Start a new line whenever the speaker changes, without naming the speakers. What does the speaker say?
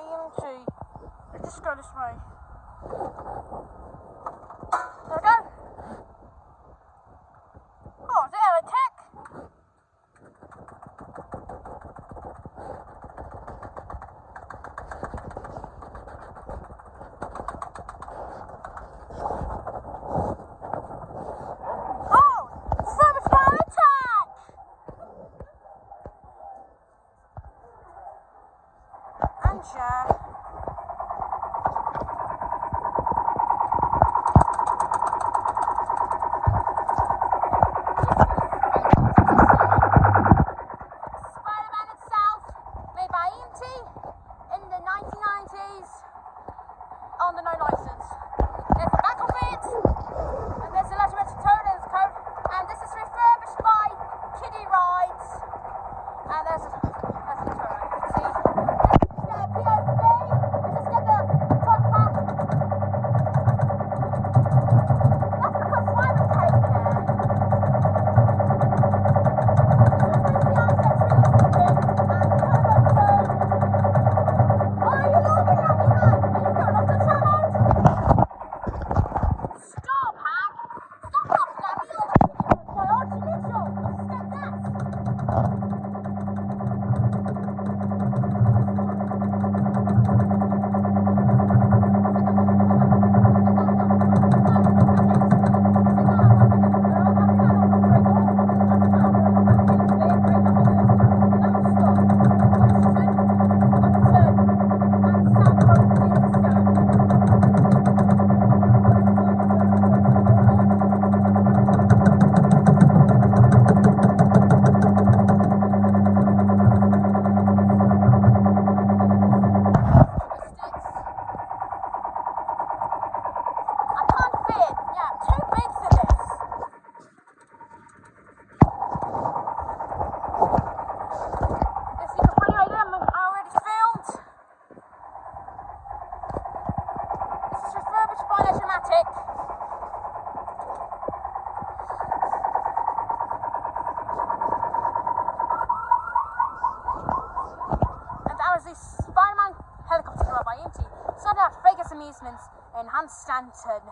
EMT. Let's just go this way. There we go. Oh, is it tech? Oh, service fire attack! And yeah. In the 1990s on the no license. There's the back of it, and there's the legislative owner's code, and this is refurbished by Kiddie rides, and there's the turn. See? Let's get a POV, let's just get the top back. That's because Simon came there. And that was the Spider-Man helicopter by EMT. Started at Vegas Amusements in Hunstanton.